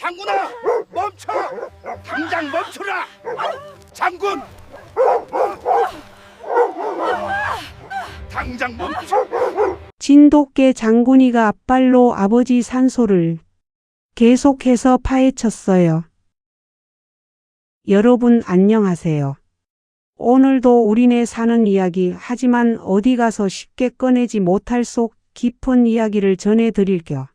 장군아, 멈춰! 당장 멈춰라! 장군! 당장 멈춰! 진돗개 장군이가 앞발로 아버지 산소를 계속해서 파헤쳤어요. 여러분 안녕하세요. 오늘도 우리네 사는 이야기, 하지만 어디 가서 쉽게 꺼내지 못할 속 깊은 이야기를 전해드릴게요.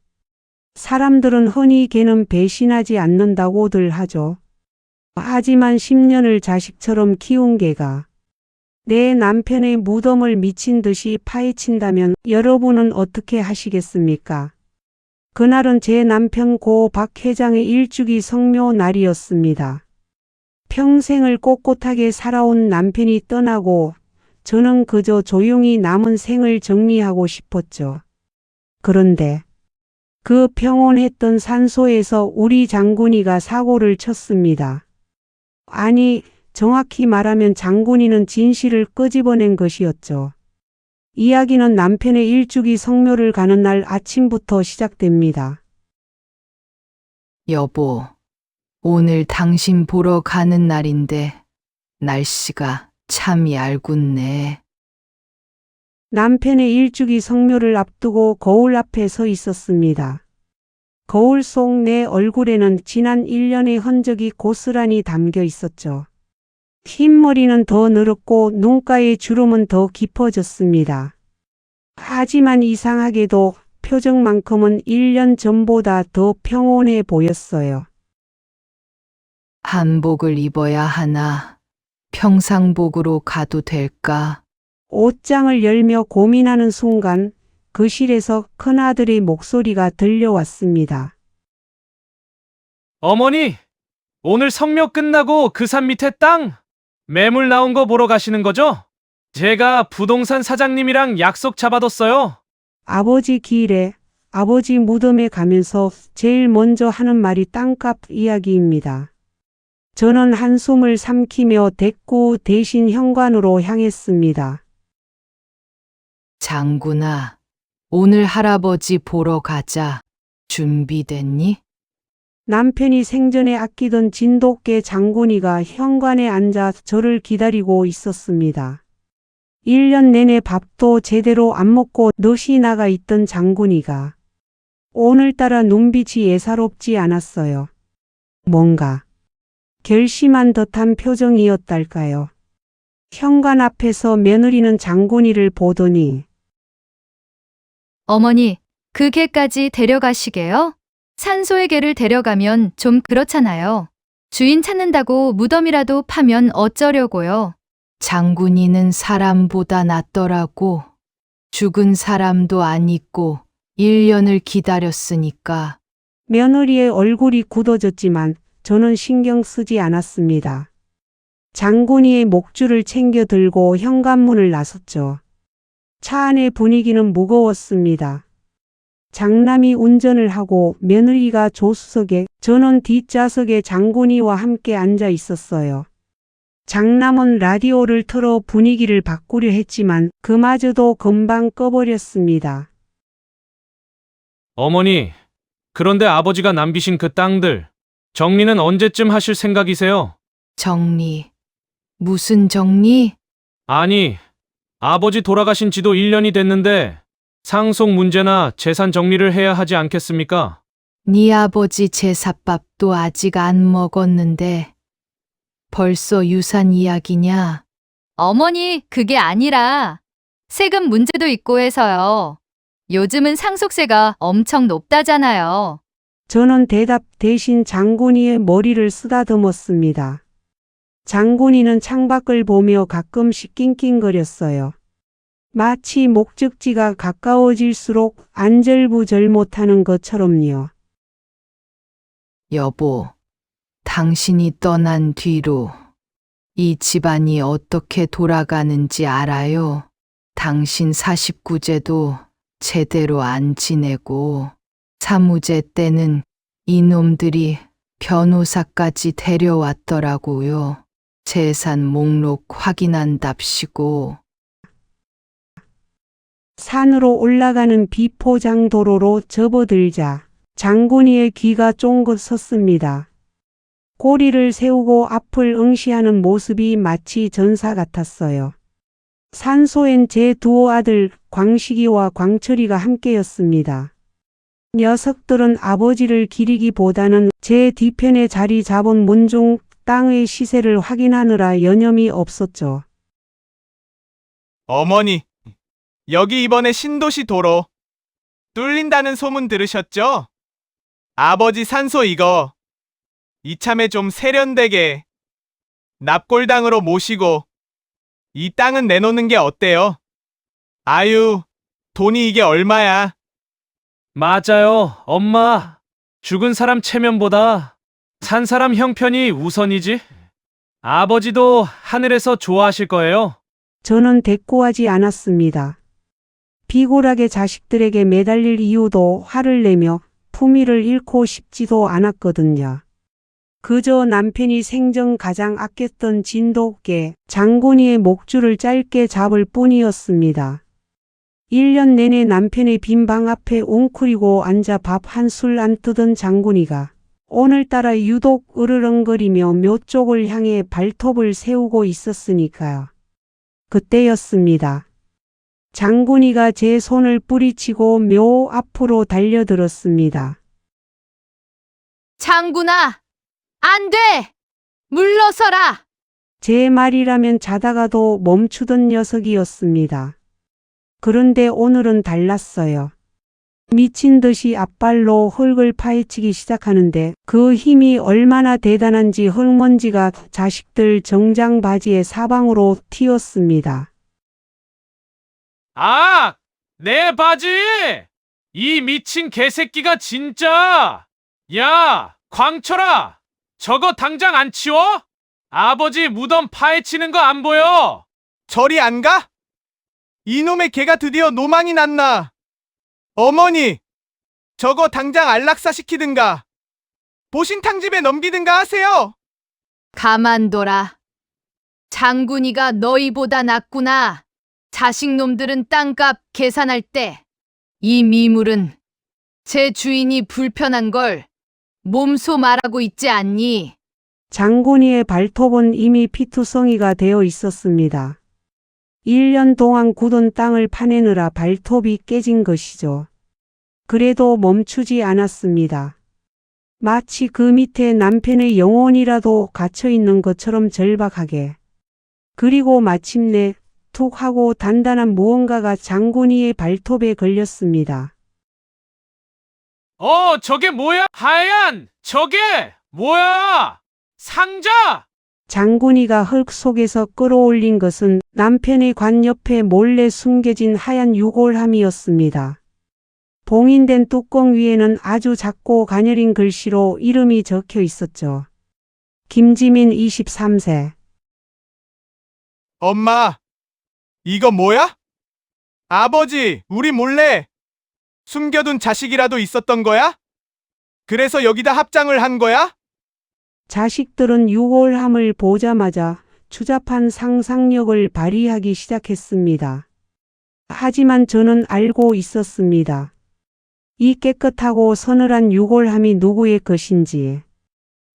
사람들은 흔히 개는 배신하지 않는다고들 하죠. 하지만 10년을 자식처럼 키운 개가 내 남편의 무덤을 미친 듯이 파헤친다면 여러분은 어떻게 하시겠습니까? 그날은 제 남편 고 박 회장의 일주기 성묘 날이었습니다. 평생을 꼿꼿하게 살아온 남편이 떠나고 저는 그저 조용히 남은 생을 정리하고 싶었죠. 그런데 그 평온했던 산소에서 우리 장군이가 사고를 쳤습니다. 아니, 정확히 말하면 장군이는 진실을 끄집어낸 것이었죠. 이야기는 남편의 일주기 성묘를 가는 날 아침부터 시작됩니다. 여보, 오늘 당신 보러 가는 날인데 날씨가 참 얄궂네. 남편의 일주기 성묘를 앞두고 거울 앞에 서 있었습니다. 거울 속 내 얼굴에는 지난 1년의 흔적이 고스란히 담겨 있었죠. 흰머리는 더 늘었고 눈가의 주름은 더 깊어졌습니다. 하지만 이상하게도 표정만큼은 1년 전보다 더 평온해 보였어요. 한복을 입어야 하나? 평상복으로 가도 될까? 옷장을 열며 고민하는 순간 거실에서 큰아들의 목소리가 들려왔습니다. 어머니, 오늘 성묘 끝나고 그 산 밑에 땅 매물 나온 거 보러 가시는 거죠? 제가 부동산 사장님이랑 약속 잡아뒀어요. 아버지 길에, 아버지 무덤에 가면서 제일 먼저 하는 말이 땅값 이야기입니다. 저는 한숨을 삼키며 대꾸 대신 현관으로 향했습니다. 장군아, 오늘 할아버지 보러 가자. 준비됐니? 남편이 생전에 아끼던 진돗개 장군이가 현관에 앉아 저를 기다리고 있었습니다. 1년 내내 밥도 제대로 안 먹고 넛이 나가 있던 장군이가 오늘따라 눈빛이 예사롭지 않았어요. 뭔가 결심한 듯한 표정이었달까요. 현관 앞에서 며느리는 장군이를 보더니 어머니, 그 개까지 데려가시게요? 산소의 개를 데려가면 좀 그렇잖아요. 주인 찾는다고 무덤이라도 파면 어쩌려고요? 장군이는 사람보다 낫더라고. 죽은 사람도 안 있고 1년을 기다렸으니까. 며느리의 얼굴이 굳어졌지만 저는 신경 쓰지 않았습니다. 장군이의 목줄을 챙겨 들고 현관문을 나섰죠. 차 안의 분위기는 무거웠습니다. 장남이 운전을 하고 며느리가 조수석에, 저는 뒷좌석에 장군이와 함께 앉아 있었어요. 장남은 라디오를 틀어 분위기를 바꾸려 했지만 그마저도 금방 꺼버렸습니다. 어머니, 그런데 아버지가 남기신 그 땅들 정리는 언제쯤 하실 생각이세요? 정리. 무슨 정리? 아니, 아버지 돌아가신 지도 1년이 됐는데 상속 문제나 재산 정리를 해야 하지 않겠습니까? 네 아버지 제사밥도 아직 안 먹었는데 벌써 유산 이야기냐? 어머니, 그게 아니라 세금 문제도 있고 해서요. 요즘은 상속세가 엄청 높다잖아요. 저는 대답 대신 장군이의 머리를 쓰다듬었습니다. 장군이는 창밖을 보며 가끔씩 낑낑거렸어요. 마치 목적지가 가까워질수록 안절부절 못하는 것처럼요. 여보, 당신이 떠난 뒤로 이 집안이 어떻게 돌아가는지 알아요? 당신 49제도 제대로 안 지내고 사무제 때는 이놈들이 변호사까지 데려왔더라고요. 재산 목록 확인한답시고. 산으로 올라가는 비포장 도로로 접어들자 장군이의 귀가 쫑긋 섰습니다. 꼬리를 세우고 앞을 응시하는 모습이 마치 전사 같았어요. 산소엔 제 두 아들 광식이와 광철이가 함께였습니다. 녀석들은 아버지를 기리기보다는 제 뒤편에 자리 잡은 문중 땅의 시세를 확인하느라 여념이 없었죠. 어머니, 여기 이번에 신도시 도로 뚫린다는 소문 들으셨죠? 아버지 산소 이거 이참에 좀 세련되게 납골당으로 모시고 이 땅은 내놓는 게 어때요? 아유, 돈이 이게 얼마야? 맞아요, 엄마. 죽은 사람 체면보다 산 사람 형편이 우선이지. 아버지도 하늘에서 좋아하실 거예요. 저는 대꾸하지 않았습니다. 비굴하게 자식들에게 매달릴 이유도 화를 내며 품위를 잃고 싶지도 않았거든요. 그저 남편이 생전 가장 아꼈던 진돗개 장군이의 목줄을 짧게 잡을 뿐이었습니다. 1년 내내 남편의 빈 방 앞에 웅크리고 앉아 밥 한 술 안 뜨던 장군이가 오늘따라 유독 으르렁거리며 묘 쪽을 향해 발톱을 세우고 있었으니까요. 그때였습니다. 장군이가 제 손을 뿌리치고 묘 앞으로 달려들었습니다. 장군아, 안 돼! 물러서라! 제 말이라면 자다가도 멈추던 녀석이었습니다. 그런데 오늘은 달랐어요. 미친 듯이 앞발로 흙을 파헤치기 시작하는데 그 힘이 얼마나 대단한지 흙먼지가 자식들 정장 바지의 사방으로 튀었습니다. 아! 내 바지! 이 미친 개새끼가 진짜! 야! 광철아! 저거 당장 안 치워? 아버지 무덤 파헤치는 거 안 보여? 저리 안 가? 이놈의 개가 드디어 노망이 났나? 어머니, 저거 당장 안락사 시키든가 보신탕집에 넘기든가 하세요. 가만둬라. 장군이가 너희보다 낫구나. 자식놈들은 땅값 계산할 때 이 미물은 제 주인이 불편한 걸 몸소 말하고 있지 않니? 장군이의 발톱은 이미 피투성이가 되어 있었습니다. 1년 동안 굳은 땅을 파내느라 발톱이 깨진 것이죠. 그래도 멈추지 않았습니다. 마치 그 밑에 남편의 영혼이라도 갇혀 있는 것처럼 절박하게. 그리고 마침내 툭 하고 단단한 무언가가 장군이의 발톱에 걸렸습니다. 저게 뭐야? 하얀! 저게 뭐야? 상자! 장군이가 흙 속에서 끌어올린 것은 남편의 관 옆에 몰래 숨겨진 하얀 유골함이었습니다. 봉인된 뚜껑 위에는 아주 작고 가녀린 글씨로 이름이 적혀 있었죠. 김지민 23세. 엄마, 이거 뭐야? 아버지, 우리 몰래 숨겨둔 자식이라도 있었던 거야? 그래서 여기다 합장을 한 거야? 자식들은 유골함을 보자마자 추잡한 상상력을 발휘하기 시작했습니다. 하지만 저는 알고 있었습니다. 이 깨끗하고 서늘한 유골함이 누구의 것인지,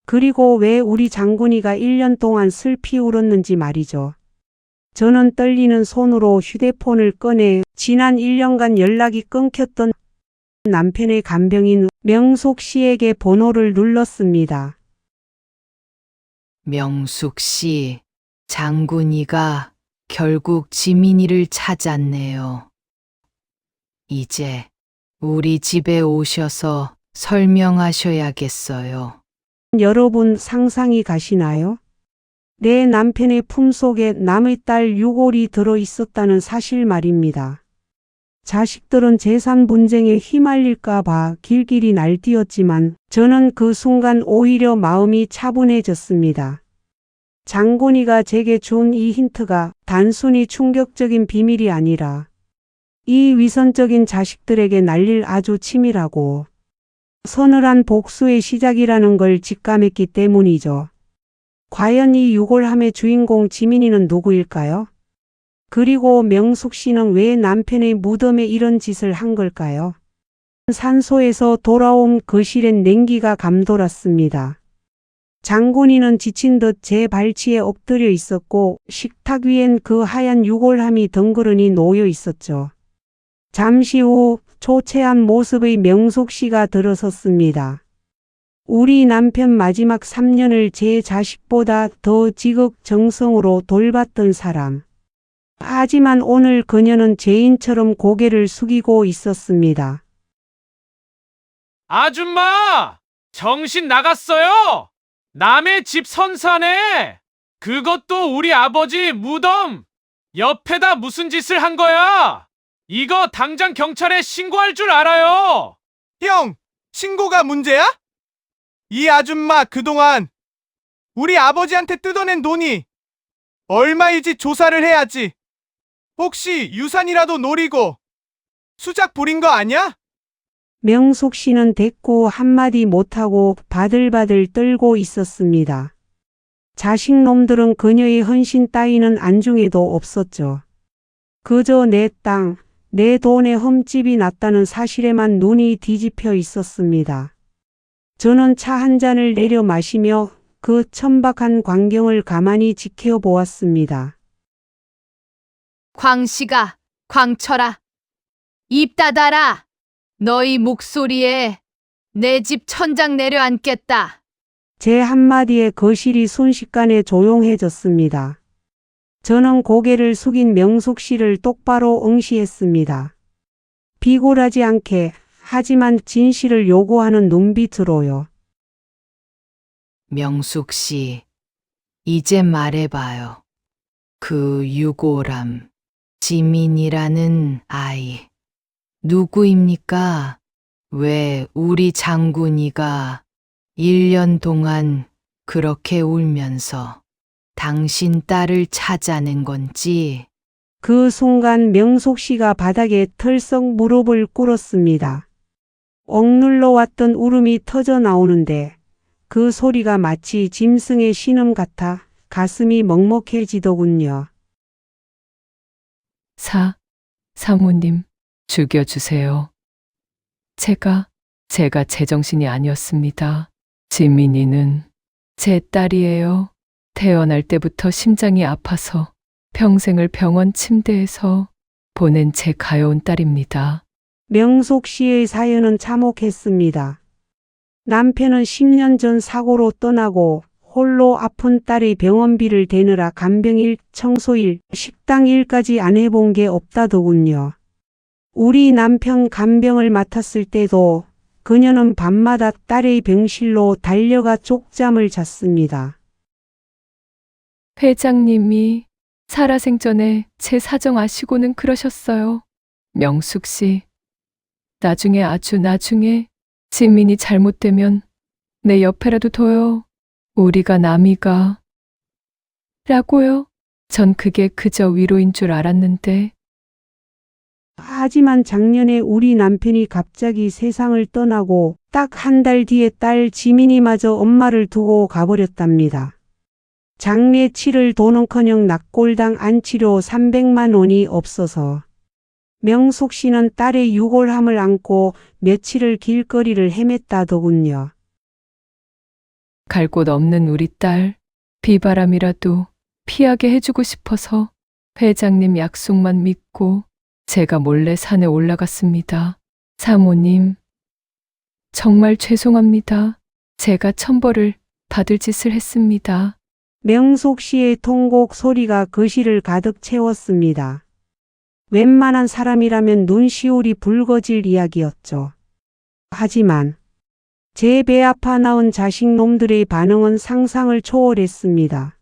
그리고 왜 우리 장군이가 1년 동안 슬피 울었는지 말이죠. 저는 떨리는 손으로 휴대폰을 꺼내 지난 1년간 연락이 끊겼던 남편의 간병인 명숙 씨에게 번호를 눌렀습니다. 명숙 씨, 장군이가 결국 지민이를 찾았네요. 이제 우리 집에 오셔서 설명하셔야겠어요. 여러분 상상이 가시나요? 내 남편의 품속에 남의 딸 유골이 들어 있었다는 사실 말입니다. 자식들은 재산 분쟁에 휘말릴까 봐 길길이 날뛰었지만 저는 그 순간 오히려 마음이 차분해졌습니다. 장군이가 제게 준 이 힌트가 단순히 충격적인 비밀이 아니라 이 위선적인 자식들에게 날릴 아주 치밀하고 서늘한 복수의 시작이라는 걸 직감했기 때문이죠. 과연 이 유골함의 주인공 지민이는 누구일까요? 그리고 명숙 씨는 왜 남편의 무덤에 이런 짓을 한 걸까요? 산소에서 돌아온 거실엔 냉기가 감돌았습니다. 장군이는 지친 듯 제 발치에 엎드려 있었고 식탁 위엔 그 하얀 유골함이 덩그러니 놓여 있었죠. 잠시 후 초췌한 모습의 명숙 씨가 들어섰습니다. 우리 남편 마지막 3년을 제 자식보다 더 지극정성으로 돌봤던 사람. 하지만 오늘 그녀는 죄인처럼 고개를 숙이고 있었습니다. 아줌마! 정신 나갔어요! 남의 집 선사네! 그것도 우리 아버지 무덤! 옆에다 무슨 짓을 한 거야? 이거 당장 경찰에 신고할 줄 알아요! 형, 신고가 문제야? 이 아줌마 그동안 우리 아버지한테 뜯어낸 돈이 얼마인지 조사를 해야지. 혹시 유산이라도 노리고 수작 부린 거 아니야? 명숙 씨는 대꾸 한마디 못하고 바들바들 떨고 있었습니다. 자식놈들은 그녀의 헌신 따위는 안중에도 없었죠. 그저 내 땅, 내 돈에 흠집이 났다는 사실에만 눈이 뒤집혀 있었습니다. 저는 차 한 잔을 내려 마시며 그 천박한 광경을 가만히 지켜보았습니다. 광씨가, 광철아, 입 닫아라. 너희 목소리에 내 집 천장 내려앉겠다. 제 한마디에 거실이 순식간에 조용해졌습니다. 저는 고개를 숙인 명숙 씨를 똑바로 응시했습니다. 비굴하지 않게, 하지만 진실을 요구하는 눈빛으로요. 명숙 씨, 이제 말해봐요. 그 유골함, 지민이라는 아이, 누구입니까? 왜 우리 장군이가 1년 동안 그렇게 울면서 당신 딸을 찾아낸 건지. 그 순간 명숙 씨가 바닥에 털썩 무릎을 꿇었습니다. 억눌러 왔던 울음이 터져 나오는데 그 소리가 마치 짐승의 신음 같아 가슴이 먹먹해지더군요. 사모님, 죽여주세요. 제가 제정신이 아니었습니다. 지민이는 제 딸이에요. 태어날 때부터 심장이 아파서 평생을 병원 침대에서 보낸 제 가여운 딸입니다. 명숙 씨의 사연은 참혹했습니다. 남편은 10년 전 사고로 떠나고 홀로 아픈 딸의 병원비를 대느라 간병일, 청소일, 식당일까지 안 해본 게 없다더군요. 우리 남편 간병을 맡았을 때도 그녀는 밤마다 딸의 병실로 달려가 쪽잠을 잤습니다. 회장님이 살아생전에 제 사정 아시고는 그러셨어요. 명숙 씨, 나중에 아주 나중에 지민이 잘못되면 내 옆에라도 둬요. 우리가 남이가 라고요. 전 그게 그저 위로인 줄 알았는데. 하지만 작년에 우리 남편이 갑자기 세상을 떠나고 딱 한 달 뒤에 딸 지민이마저 엄마를 두고 가버렸답니다. 장례 치를 돈은커녕 낙골당 안치료 300만 원이 없어서 명숙 씨는 딸의 유골함을 안고 며칠을 길거리를 헤맸다더군요. 갈 곳 없는 우리 딸, 비바람이라도 피하게 해주고 싶어서 회장님 약속만 믿고 제가 몰래 산에 올라갔습니다. 사모님, 정말 죄송합니다. 제가 천벌을 받을 짓을 했습니다. 명숙 씨의 통곡 소리가 거실을 가득 채웠습니다. 웬만한 사람이라면 눈시울이 붉어질 이야기였죠. 하지만 제 배 아파 나온 자식놈들의 반응은 상상을 초월했습니다.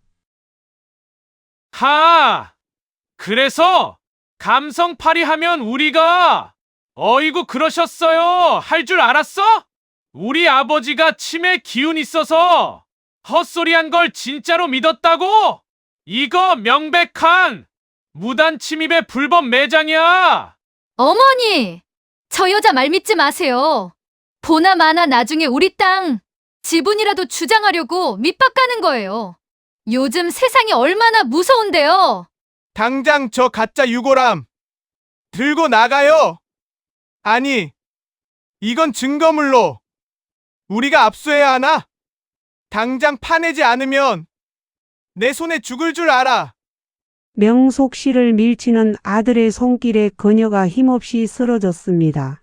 그래서 감성팔이 하면 우리가 어이구 그러셨어요 할 줄 알았어? 우리 아버지가 치매 기운 있어서 헛소리한 걸 진짜로 믿었다고? 이거 명백한 무단 침입의 불법 매장이야. 어머니! 저 여자 말 믿지 마세요. 보나 마나 나중에 우리 땅, 지분이라도 주장하려고 밑밥 가는 거예요. 요즘 세상이 얼마나 무서운데요. 당장 저 가짜 유골함 들고 나가요. 아니, 이건 증거물로 우리가 압수해야 하나? 당장 파내지 않으면 내 손에 죽을 줄 알아. 명숙 씨를 밀치는 아들의 손길에 그녀가 힘없이 쓰러졌습니다.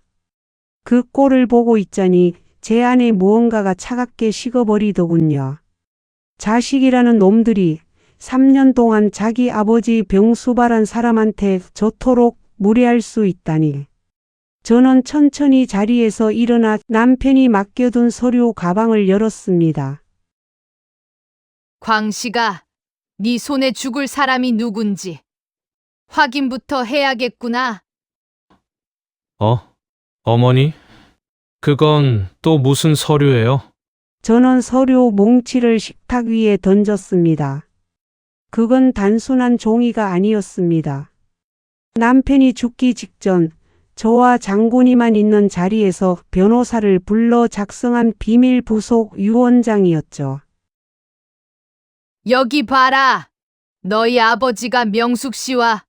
그 꼴을 보고 있자니 제 안에 무언가가 차갑게 식어버리더군요. 자식이라는 놈들이 3년 동안 자기 아버지 병수발한 사람한테 저토록 무례할 수 있다니. 저는 천천히 자리에서 일어나 남편이 맡겨둔 서류 가방을 열었습니다. 광씨가 네 손에 죽을 사람이 누군지 확인부터 해야겠구나. 어머니? 그건 또 무슨 서류예요? 저는 서류 뭉치를 식탁 위에 던졌습니다. 그건 단순한 종이가 아니었습니다. 남편이 죽기 직전 저와 장군이만 있는 자리에서 변호사를 불러 작성한 비밀 부속 유언장이었죠. 여기 봐라. 너희 아버지가 명숙 씨와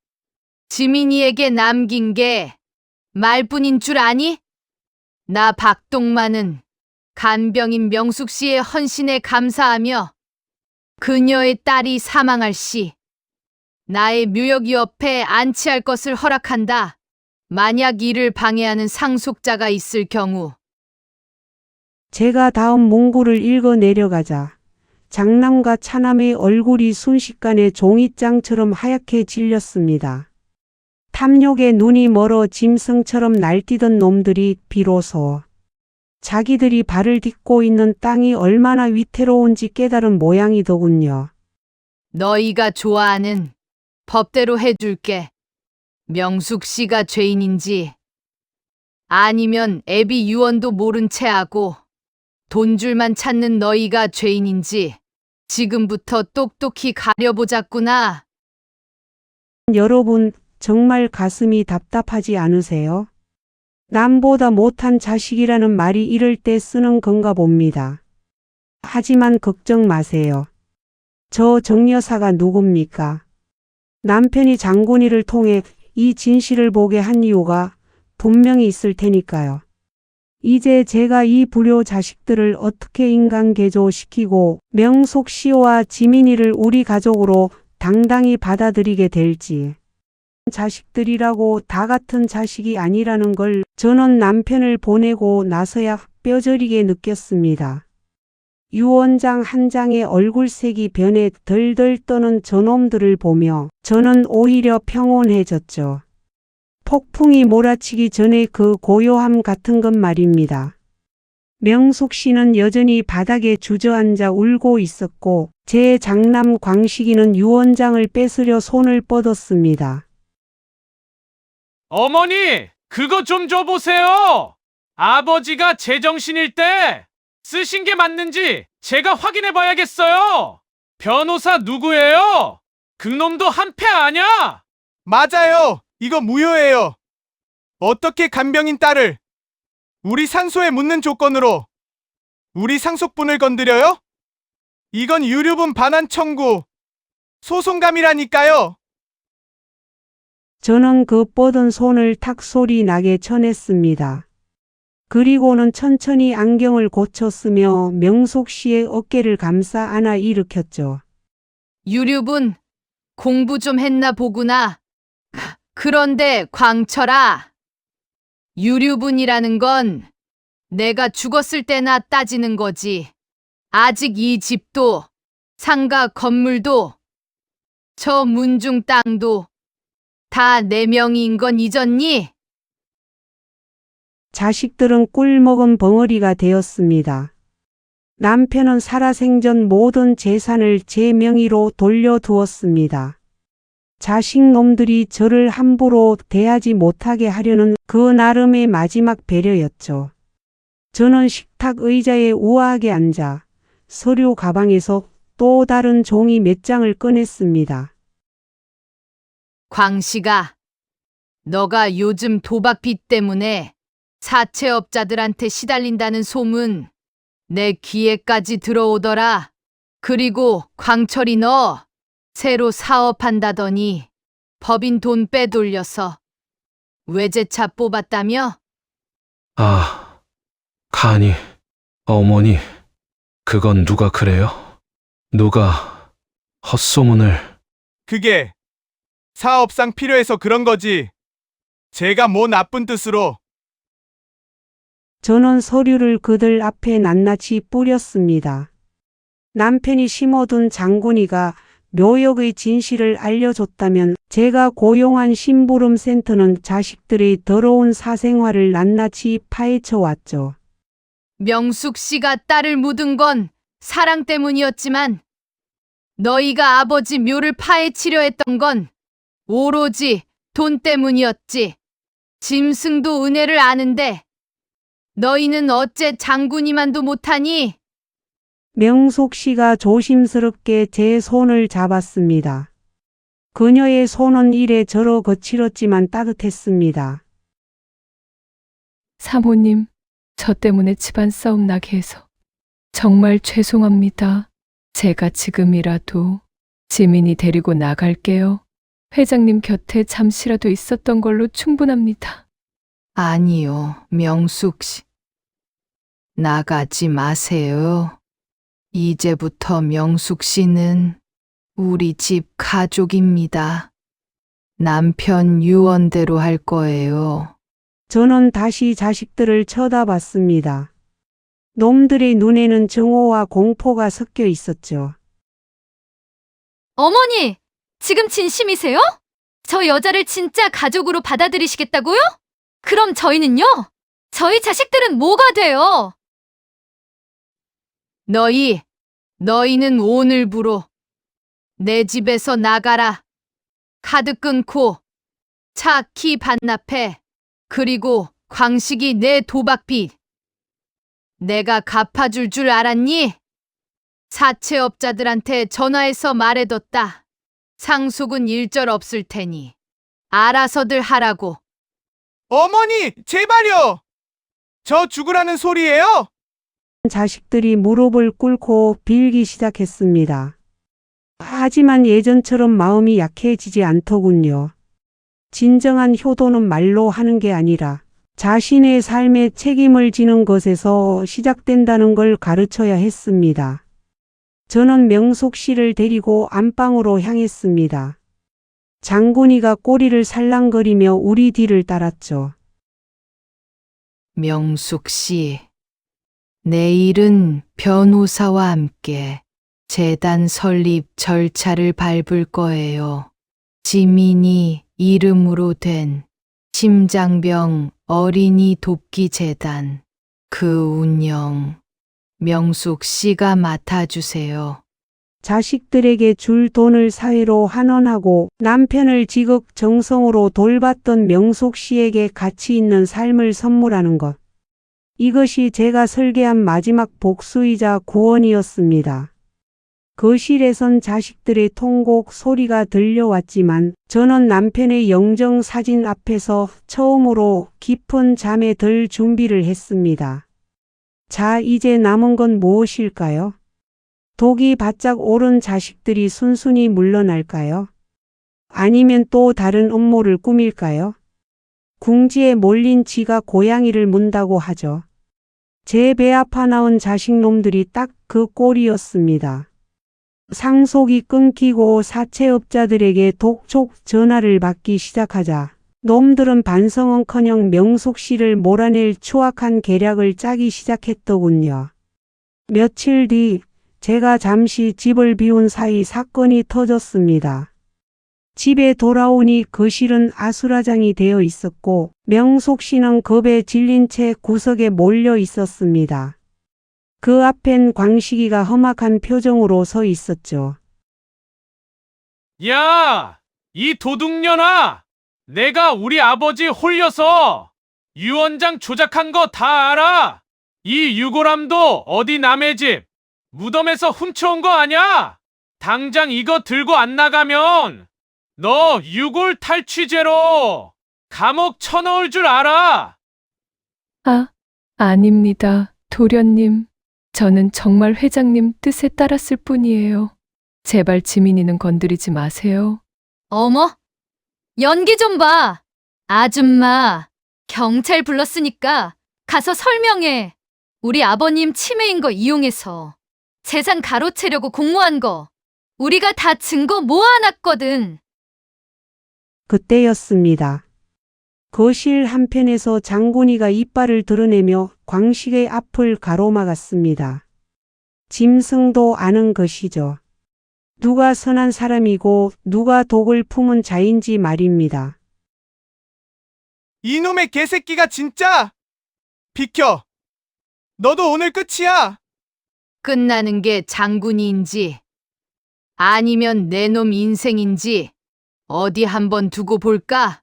지민이에게 남긴 게 말뿐인 줄 아니? 나 박동만은 간병인 명숙 씨의 헌신에 감사하며 그녀의 딸이 사망할 시 나의 묘역 옆에 안치할 것을 허락한다. 만약 이를 방해하는 상속자가 있을 경우 제가 다음 문구를 읽어 내려가자 장남과 차남의 얼굴이 순식간에 종이장처럼 하얗게 질렸습니다. 탐욕에 눈이 멀어 짐승처럼 날뛰던 놈들이 비로소 자기들이 발을 딛고 있는 땅이 얼마나 위태로운지 깨달은 모양이더군요. 너희가 좋아하는 법대로 해줄게. 명숙 씨가 죄인인지 아니면 애비 유언도 모른 채 하고 돈줄만 찾는 너희가 죄인인지 지금부터 똑똑히 가려보자꾸나. 여러분, 정말 가슴이 답답하지 않으세요? 남보다 못한 자식이라는 말이 이럴 때 쓰는 건가 봅니다. 하지만 걱정 마세요. 저 정여사가 누굽니까? 남편이 장군이를 통해 이 진실을 보게 한 이유가 분명히 있을 테니까요. 이제 제가 이 불효 자식들을 어떻게 인간개조시키고 명숙 씨와 지민이를 우리 가족으로 당당히 받아들이게 될지. 자식들이라고 다 같은 자식이 아니라는 걸 저는 남편을 보내고 나서야 뼈저리게 느꼈습니다. 유언장 한 장의 얼굴색이 변해 덜덜 떠는 저놈들을 보며 저는 오히려 평온해졌죠. 폭풍이 몰아치기 전에 그 고요함 같은 것 말입니다. 명숙 씨는 여전히 바닥에 주저앉아 울고 있었고 제 장남 광식이는 유언장을 뺏으려 손을 뻗었습니다. 어머니, 그거 좀 줘보세요. 아버지가 제정신일 때 쓰신 게 맞는지 제가 확인해 봐야겠어요. 변호사 누구예요? 그놈도 한패 아냐? 맞아요. 이거 무효예요. 어떻게 간병인 딸을 우리 산소에 묻는 조건으로 우리 상속분을 건드려요? 이건 유류분 반환 청구 소송감이라니까요. 저는 그 뻗은 손을 탁 소리 나게 쳐냈습니다. 그리고는 천천히 안경을 고쳐 쓰며 명숙 씨의 어깨를 감싸 안아 일으켰죠. 유류분, 공부 좀 했나 보구나. 그런데 광철아, 유류분이라는 건 내가 죽었을 때나 따지는 거지. 아직 이 집도, 상가 건물도, 저 문중 땅도 다 내 명의인 건 잊었니? 자식들은 꿀먹은 벙어리가 되었습니다. 남편은 살아생전 모든 재산을 제 명의로 돌려두었습니다. 자식놈들이 저를 함부로 대하지 못하게 하려는 그 나름의 마지막 배려였죠. 저는 식탁 의자에 우아하게 앉아 서류 가방에서 또 다른 종이 몇 장을 꺼냈습니다. 광씨가, 너가 요즘 도박빚 때문에 사채업자들한테 시달린다는 소문 내 귀에까지 들어오더라. 그리고 광철이 너 새로 사업한다더니 법인 돈 빼돌려서 외제차 뽑았다며? 가니, 어머니, 그건 누가 그래요? 누가 헛소문을... 그게 사업상 필요해서 그런 거지. 제가 뭐 나쁜 뜻으로. 저는 서류를 그들 앞에 낱낱이 뿌렸습니다. 남편이 심어둔 장군이가 묘역의 진실을 알려줬다면 제가 고용한 심부름 센터는 자식들의 더러운 사생활을 낱낱이 파헤쳐 왔죠. 명숙 씨가 딸을 묻은 건 사랑 때문이었지만 너희가 아버지 묘를 파헤치려 했던 건 오로지 돈 때문이었지. 짐승도 은혜를 아는데 너희는 어째 장군이만도 못하니? 명숙 씨가 조심스럽게 제 손을 잡았습니다. 그녀의 손은 이래저래 거칠었지만 따뜻했습니다. 사모님, 저 때문에 집안 싸움 나게 해서 정말 죄송합니다. 제가 지금이라도 지민이 데리고 나갈게요. 회장님 곁에 잠시라도 있었던 걸로 충분합니다. 아니요, 명숙 씨. 나가지 마세요. 이제부터 명숙 씨는 우리 집 가족입니다. 남편 유언대로 할 거예요. 저는 다시 자식들을 쳐다봤습니다. 놈들의 눈에는 증오와 공포가 섞여 있었죠. 어머니, 지금 진심이세요? 저 여자를 진짜 가족으로 받아들이시겠다고요? 그럼 저희는요? 저희 자식들은 뭐가 돼요? 너희는 오늘부로 내 집에서 나가라. 카드 끊고 차 키 반납해. 그리고 광식이 내 도박비 내가 갚아줄 줄 알았니? 사채업자들한테 전화해서 말해뒀다. 상속은 일절 없을 테니 알아서들 하라고. 어머니, 제발요! 저 죽으라는 소리예요? 자식들이 무릎을 꿇고 빌기 시작했습니다. 하지만 예전처럼 마음이 약해지지 않더군요. 진정한 효도는 말로 하는 게 아니라 자신의 삶에 책임을 지는 것에서 시작된다는 걸 가르쳐야 했습니다. 저는 명숙 씨를 데리고 안방으로 향했습니다. 장군이가 꼬리를 살랑거리며 우리 뒤를 따랐죠. 명숙 씨, 내일은 변호사와 함께 재단 설립 절차를 밟을 거예요. 지민이 이름으로 된 심장병 어린이 돕기 재단, 그 운영 명숙 씨가 맡아주세요. 자식들에게 줄 돈을 사회로 환원하고 남편을 지극정성으로 돌봤던 명숙 씨에게 가치 있는 삶을 선물하는 것. 이것이 제가 설계한 마지막 복수이자 구원이었습니다. 거실에선 자식들의 통곡 소리가 들려왔지만 저는 남편의 영정 사진 앞에서 처음으로 깊은 잠에 들 준비를 했습니다. 자, 이제 남은 건 무엇일까요? 독이 바짝 오른 자식들이 순순히 물러날까요? 아니면 또 다른 음모를 꾸밀까요? 궁지에 몰린 쥐가 고양이를 문다고 하죠. 제 배 아파 나온 자식놈들이 딱 그 꼴이었습니다. 상속이 끊기고 사채업자들에게 독촉 전화를 받기 시작하자 놈들은 반성은커녕 명숙 씨를 몰아낼 추악한 계략을 짜기 시작했더군요. 며칠 뒤 제가 잠시 집을 비운 사이 사건이 터졌습니다. 집에 돌아오니 거실은 아수라장이 되어 있었고 명숙 씨는 겁에 질린 채 구석에 몰려 있었습니다. 그 앞엔 광식이가 험악한 표정으로 서 있었죠. 야, 이 도둑년아! 내가 우리 아버지 홀려서 유언장 조작한 거 다 알아! 이 유골함도 어디 남의 집 무덤에서 훔쳐온 거 아냐? 당장 이거 들고 안 나가면 너 유골 탈취죄로 감옥 쳐넣을 줄 알아! 아닙니다, 도련님. 저는 정말 회장님 뜻에 따랐을 뿐이에요. 제발 지민이는 건드리지 마세요. 어머, 연기 좀 봐. 아줌마, 경찰 불렀으니까 가서 설명해. 우리 아버님 치매인 거 이용해서 재산 가로채려고 공모한 거 우리가 다 증거 모아놨거든. 그때였습니다. 거실 한편에서 장군이가 이빨을 드러내며 광식의 앞을 가로막았습니다. 짐승도 아는 것이죠. 누가 선한 사람이고 누가 독을 품은 자인지 말입니다. 이놈의 개새끼가 진짜! 비켜! 너도 오늘 끝이야! 끝나는 게 장군이인지 아니면 내 놈 인생인지 어디 한번 두고 볼까?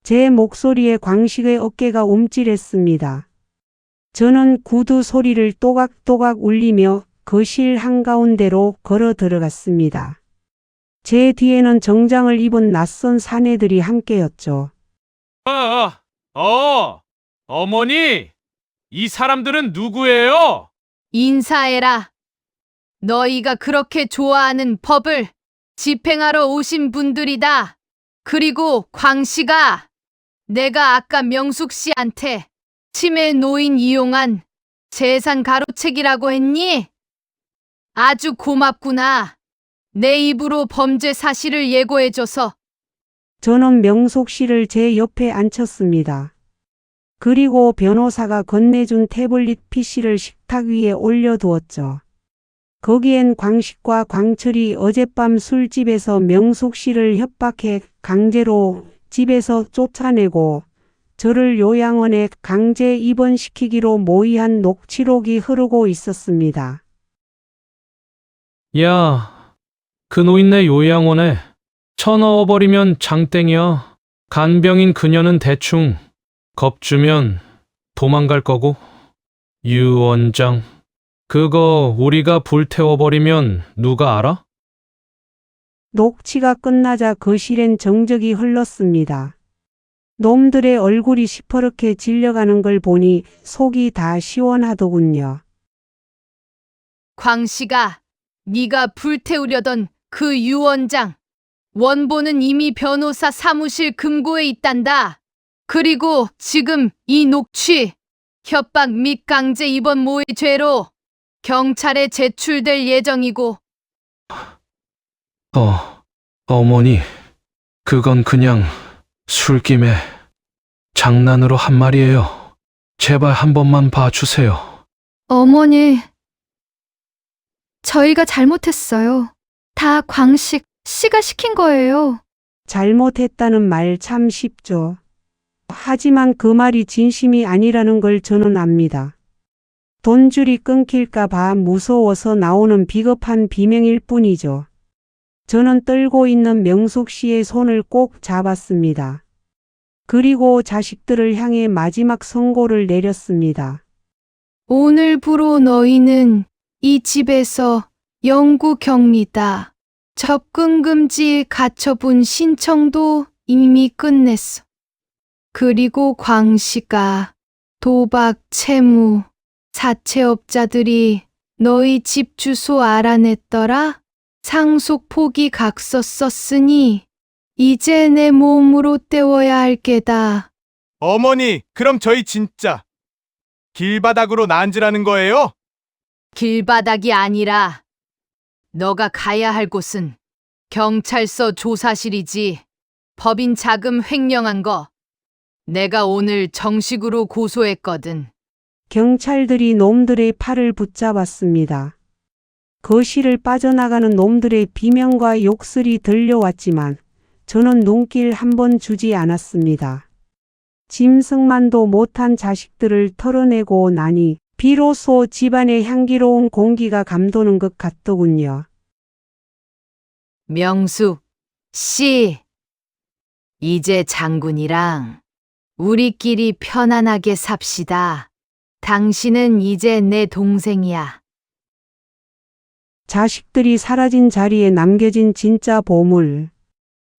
제 목소리에 광식의 어깨가 움찔했습니다. 저는 구두 소리를 또각또각 울리며 거실 한가운데로 걸어 들어갔습니다. 제 뒤에는 정장을 입은 낯선 사내들이 함께였죠. 어머니, 이 사람들은 누구예요? 인사해라. 너희가 그렇게 좋아하는 법을 집행하러 오신 분들이다. 그리고 광씨가 내가 아까 명숙 씨한테 치매 노인 이용한 재산 가로채기라고 했니? 아주 고맙구나. 내 입으로 범죄 사실을 예고해줘서. 저는 명숙 씨를 제 옆에 앉혔습니다. 그리고 변호사가 건네준 태블릿 PC를 식탁 위에 올려두었죠. 거기엔 광식과 광철이 어젯밤 술집에서 명숙 씨를 협박해 강제로 집에서 쫓아내고 저를 요양원에 강제 입원시키기로 모의한 녹취록이 흐르고 있었습니다. 야, 그 노인네 요양원에 쳐넣어버리면 장땡이야. 간병인 그녀는 대충 겁주면 도망갈 거고. 유 원장, 그거 우리가 불태워버리면 누가 알아? 녹취가 끝나자 거실엔 정적이 흘렀습니다. 놈들의 얼굴이 시퍼렇게 질려가는 걸 보니 속이 다 시원하더군요. 광씨가 네가 불태우려던 그 유원장 원본은 이미 변호사 사무실 금고에 있단다. 그리고 지금 이 녹취 협박 및 강제 입원 모의 죄로 경찰에 제출될 예정이고. 어머니, 그건 그냥 술김에 장난으로 한 말이에요. 제발 한 번만 봐주세요. 어머니, 저희가 잘못했어요. 다 광식 씨가 시킨 거예요. 잘못했다는 말 참 쉽죠. 하지만 그 말이 진심이 아니라는 걸 저는 압니다. 돈줄이 끊길까 봐 무서워서 나오는 비겁한 비명일 뿐이죠. 저는 떨고 있는 명숙 씨의 손을 꼭 잡았습니다. 그리고 자식들을 향해 마지막 선고를 내렸습니다. 오늘부로 너희는 이 집에서 영구 격리다. 접근 금지 가처분 신청도 이미 끝냈어. 그리고 광씨가 도박, 채무, 사채업자들이 너희 집 주소 알아냈더라? 상속 포기 각서 썼으니 이제 내 몸으로 때워야 할 게다. 어머니, 그럼 저희 진짜 길바닥으로 나앉으라는 거예요? 길바닥이 아니라 너가 가야 할 곳은 경찰서 조사실이지. 법인 자금 횡령한 거 내가 오늘 정식으로 고소했거든. 경찰들이 놈들의 팔을 붙잡았습니다. 거실을 빠져나가는 놈들의 비명과 욕설이 들려왔지만 저는 눈길 한 번 주지 않았습니다. 짐승만도 못한 자식들을 털어내고 나니 비로소 집안의 향기로운 공기가 감도는 것 같더군요. 명숙 씨, 이제 장군이랑 우리끼리 편안하게 삽시다. 당신은 이제 내 동생이야. 자식들이 사라진 자리에 남겨진 진짜 보물.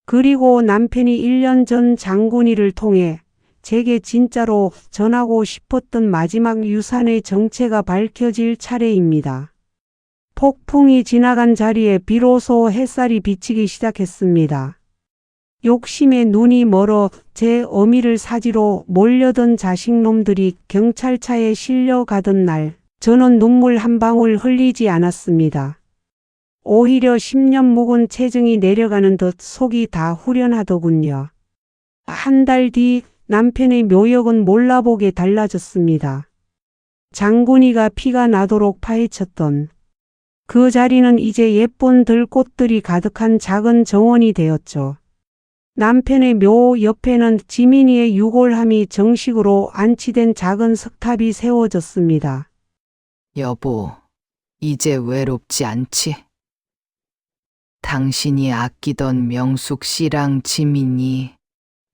그리고 남편이 1년 전 장군이를 통해 제게 진짜로 전하고 싶었던 마지막 유산의 정체가 밝혀질 차례입니다. 폭풍이 지나간 자리에 비로소 햇살이 비치기 시작했습니다. 욕심에 눈이 멀어 제 어미를 사지로 몰려든 자식놈들이 경찰차에 실려가던 날, 저는 눈물 한 방울 흘리지 않았습니다. 오히려 10년 묵은 체증이 내려가는 듯 속이 다 후련하더군요. 한 달 뒤 남편의 묘역은 몰라보게 달라졌습니다. 장군이가 피가 나도록 파헤쳤던 그 자리는 이제 예쁜 들꽃들이 가득한 작은 정원이 되었죠. 남편의 묘 옆에는 지민이의 유골함이 정식으로 안치된 작은 석탑이 세워졌습니다. 여보, 이제 외롭지 않지? 당신이 아끼던 명숙 씨랑 지민이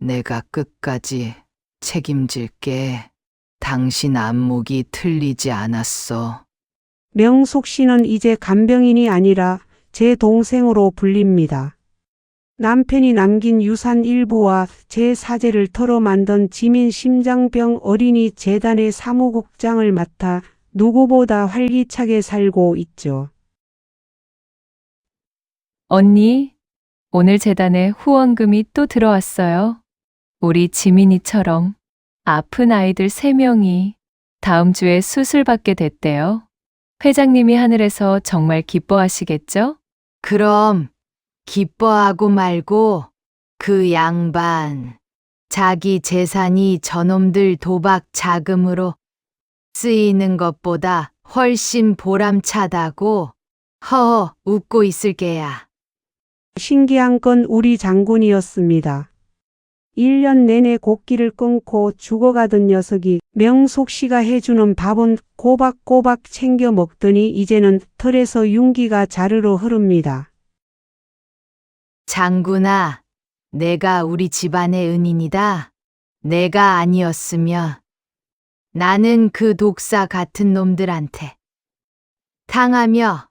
내가 끝까지 책임질게. 당신 안목이 틀리지 않았어. 명숙 씨는 이제 간병인이 아니라 제 동생으로 불립니다. 남편이 남긴 유산 일부와 제 사재를 털어 만든 지민 심장병 어린이 재단의 사무국장을 맡아 누구보다 활기차게 살고 있죠. 언니, 오늘 재단에 후원금이 또 들어왔어요. 우리 지민이처럼 아픈 아이들 3명이 다음 주에 수술받게 됐대요. 회장님이 하늘에서 정말 기뻐하시겠죠? 그럼 기뻐하고 말고 그 양반 자기 재산이 저놈들 도박 자금으로 쓰이는 것보다 훨씬 보람차다고 허허 웃고 있을 게야. 신기한 건 우리 장군이었습니다. 1년 내내 곡기를 끊고 죽어가던 녀석이 명숙 씨가 해주는 밥은 꼬박꼬박 챙겨 먹더니 이제는 털에서 윤기가 자르르 흐릅니다. 장군아, 내가 우리 집안의 은인이다. 내가 아니었으면 나는 그 독사 같은 놈들한테 당하며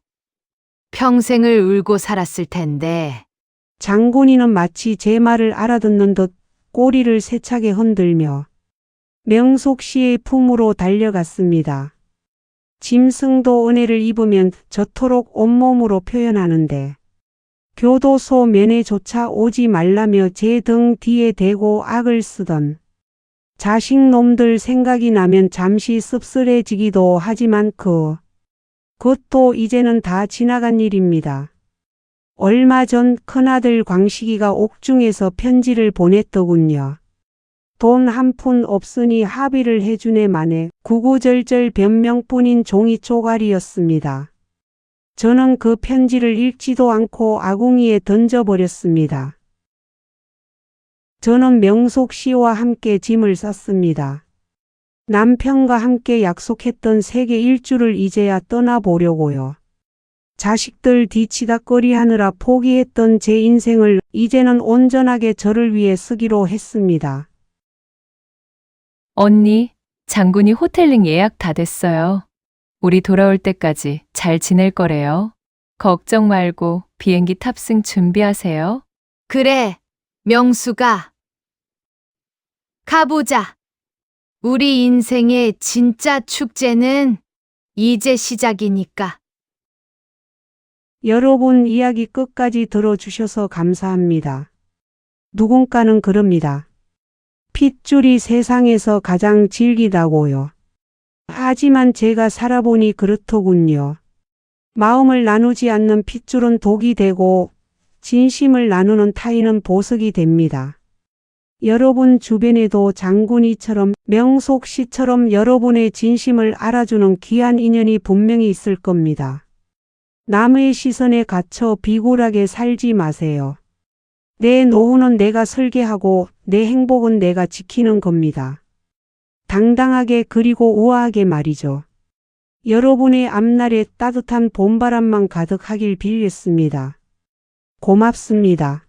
평생을 울고 살았을 텐데. 장군이는 마치 제 말을 알아듣는 듯 꼬리를 세차게 흔들며 명숙 씨의 품으로 달려갔습니다. 짐승도 은혜를 입으면 저토록 온몸으로 표현하는데 교도소 면회조차 오지 말라며 제 등 뒤에 대고 악을 쓰던 자식놈들 생각이 나면 잠시 씁쓸해지기도 하지만 그것도 이제는 다 지나간 일입니다. 얼마 전 큰아들 광식이가 옥중에서 편지를 보냈더군요. 돈 한 푼 없으니 합의를 해주네 만에 구구절절 변명뿐인 종이 쪼가리였습니다. 저는 그 편지를 읽지도 않고 아궁이에 던져버렸습니다. 저는 명숙 씨와 함께 짐을 쌌습니다. 남편과 함께 약속했던 세계 일주를 이제야 떠나보려고요. 자식들 뒤치다꺼리 하느라 포기했던 제 인생을 이제는 온전하게 저를 위해 쓰기로 했습니다. 언니, 장군이 호텔링 예약 다 됐어요. 우리 돌아올 때까지 잘 지낼 거래요. 걱정 말고 비행기 탑승 준비하세요. 그래, 명수가. 가보자. 우리 인생의 진짜 축제는 이제 시작이니까. 여러분 이야기 끝까지 들어주셔서 감사합니다. 누군가는 그럽니다. 핏줄이 세상에서 가장 질기다고요. 하지만 제가 살아보니 그렇더군요. 마음을 나누지 않는 핏줄은 독이 되고 진심을 나누는 타인은 보석이 됩니다. 여러분 주변에도 장군이처럼 명숙 씨처럼 여러분의 진심을 알아주는 귀한 인연이 분명히 있을 겁니다. 남의 시선에 갇혀 비굴하게 살지 마세요. 내 노후는 내가 설계하고 내 행복은 내가 지키는 겁니다. 당당하게 그리고 우아하게 말이죠. 여러분의 앞날에 따뜻한 봄바람만 가득하길 빌겠습니다. 고맙습니다.